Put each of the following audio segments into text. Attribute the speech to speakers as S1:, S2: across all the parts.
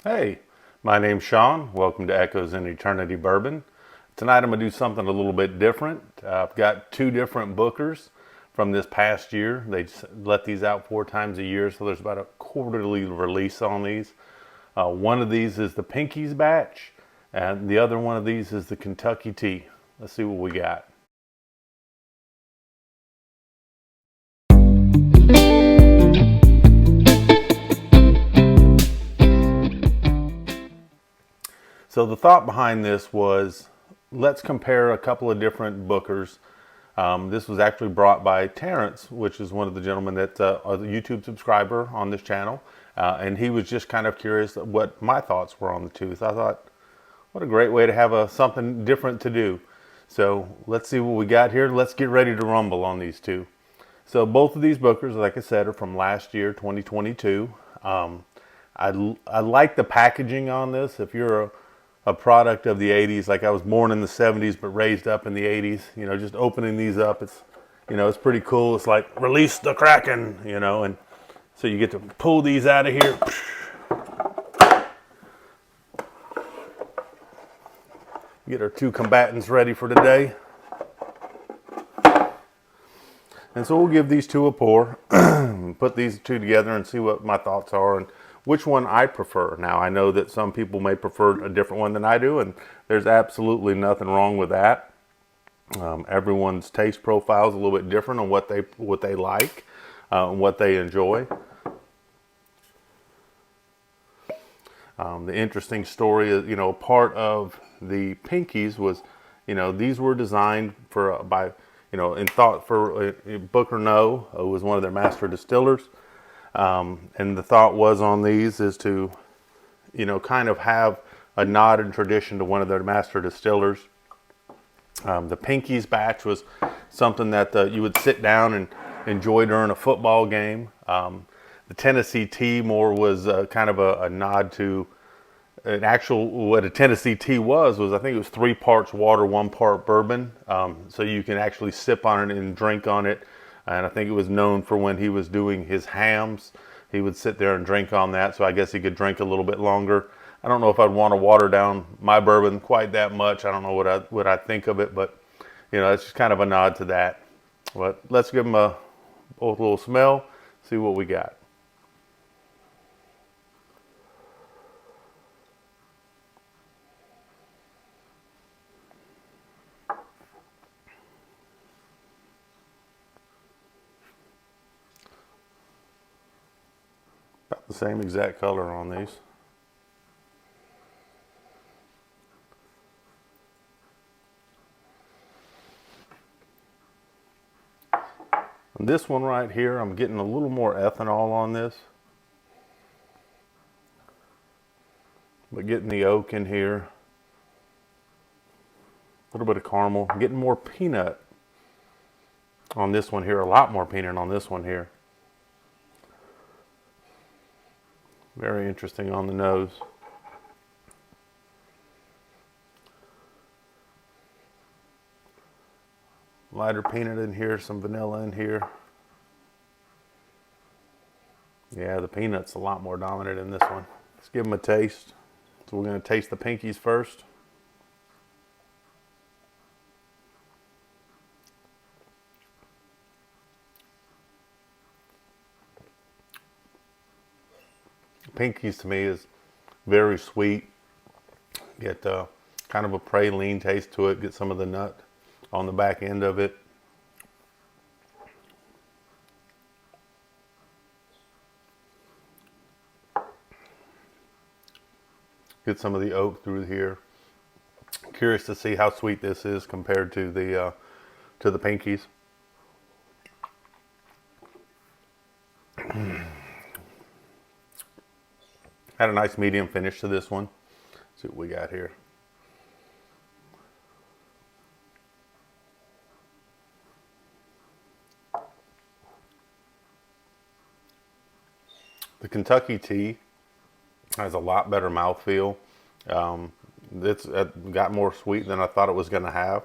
S1: Hey, my name's Sean. Welcome to Echoes in Eternity Bourbon. Tonight I'm going to do something a little bit different. I've got two different bookers from this past year. They let these out 4 times a year, so there's about a quarterly release on these. One of these is the Pinkies batch, and the other one of these is the Kentucky Tea. Let's see what we got. So the thought behind this was, let's compare a couple of different bookers. This was actually brought by Terrence, which is one of the gentlemen that a YouTube subscriber on this channel, and he was just kind of curious what my thoughts were on the two. So I thought, what a great way to have something different to do. So let's see what we got here. Let's get ready to rumble on these two. So both of these bookers, like I said, are from last year, 2022. I like the packaging on this. If you're a product of the 80s, like I was born in the 70s but raised up in the 80s, you know, just opening these up, it's, you know, it's pretty cool. It's like, release the Kraken, you know, and so you get to pull these out of here. Get our two combatants ready for today. And so we'll give these two a pour, put these two together and see what my thoughts are and which one I prefer. Now, I know that some people may prefer a different one than I do, and there's absolutely nothing wrong with that. Everyone's taste profile is a little bit different on what they like, and what they enjoy. The interesting story is, you know, part of the Pinkies was, you know, these were designed for by, you know, in thought for Booker No, who was one of their master distillers. And the thought was on these is to, you know, kind of have a nod and tradition to one of their master distillers. The Pinkies batch was something that you would sit down and enjoy during a football game. The Tennessee Tea more was kind of a nod to an actual, what a Tennessee Tea was I think it was 3 parts water, 1 part bourbon. So you can actually sip on it and drink on it. And I think it was known for when he was doing his hams, he would sit there and drink on that. So I guess he could drink a little bit longer. I don't know if I'd want to water down my bourbon quite that much. I don't know what I think of it, but you know, it's just kind of a nod to that. But let's give them a little smell, see what we got. About the same exact color on these. And this one right here, I'm getting a little more ethanol on this. But getting the oak in here. A little bit of caramel. I'm getting more peanut on this one here. A lot more peanut on this one here. Very interesting on the nose. Lighter peanut in here, some vanilla in here. Yeah, the peanut's a lot more dominant in this one. Let's give them a taste. So we're going to taste the Pinkies first. Pinkies to me is very sweet. Get kind of a praline taste to it. Get some of the nut on the back end of it. Get some of the oak through here. Curious to see how sweet this is compared to the Pinkies. Had a nice medium finish to this one. Let's see what we got here. The Kentucky Tea has a lot better mouthfeel. It's got more sweet than I thought it was going to have.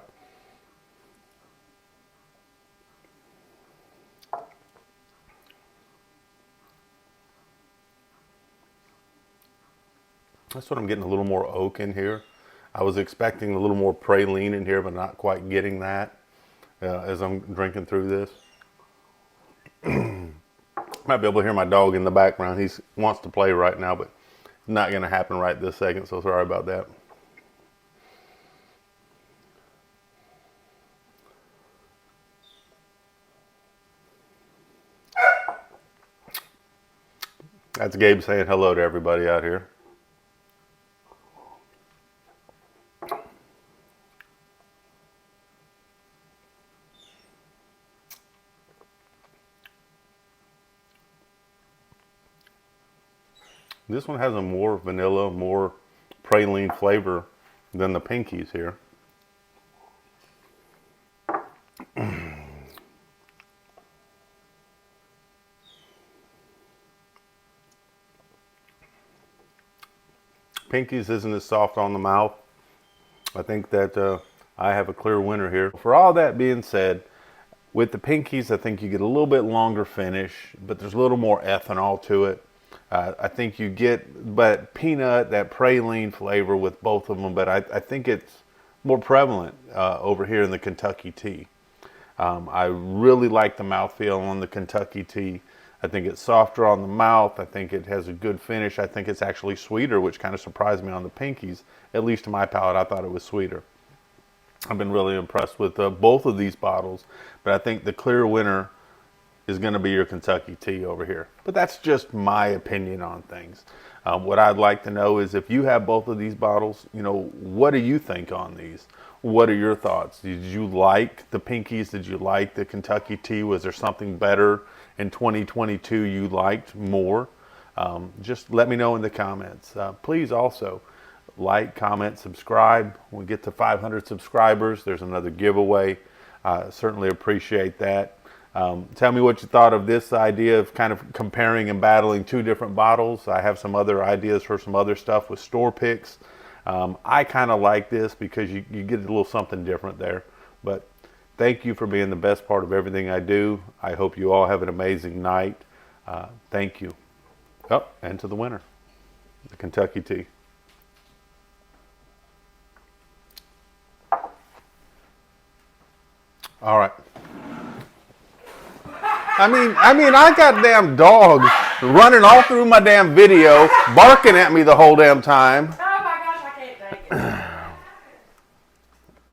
S1: That's what I'm getting, a little more oak in here. I was expecting a little more praline in here, but not quite getting that as I'm drinking through this. Might be able to hear my dog in the background. He wants to play right now, but not going to happen right this second, so sorry about that. That's Gabe saying hello to everybody out here. This one has a more vanilla, more praline flavor than the Pinkies here. Pinkies isn't as soft on the mouth. I think that I have a clear winner here. For all that being said, with the Pinkies, I think you get a little bit longer finish, but there's a little more ethanol to it. I think you get that peanut, that praline flavor with both of them, but I think it's more prevalent over here in the Kentucky tea. I really like the mouthfeel on the Kentucky tea. I think it's softer on the mouth. I think it has a good finish. I think it's actually sweeter, which kind of surprised me on the Pinkies. At least to my palate, I thought it was sweeter. I've been really impressed with both of these bottles, but I think the clear winner is going to be your Kentucky tea over here. But that's just my opinion on things. What I'd like to know is if you have both of these bottles, you know, what do you think on these? What are your thoughts? Did you like the Pinkies? Did you like the Kentucky tea? Was there something better in 2022 you liked more? Just let me know in the comments. Please also like, comment, subscribe. When we get to 500 subscribers, there's another giveaway. Certainly appreciate that. Tell me what you thought of this idea of kind of comparing and battling two different bottles. I have some other ideas for some other stuff with store picks. I kind of like this because you get a little something different there. But thank you for being the best part of everything I do. I hope you all have an amazing night. Thank you. Oh, and to the winner, the Kentucky tea. All right. I mean, I got damn dogs running all through my damn video, barking at me the whole damn time.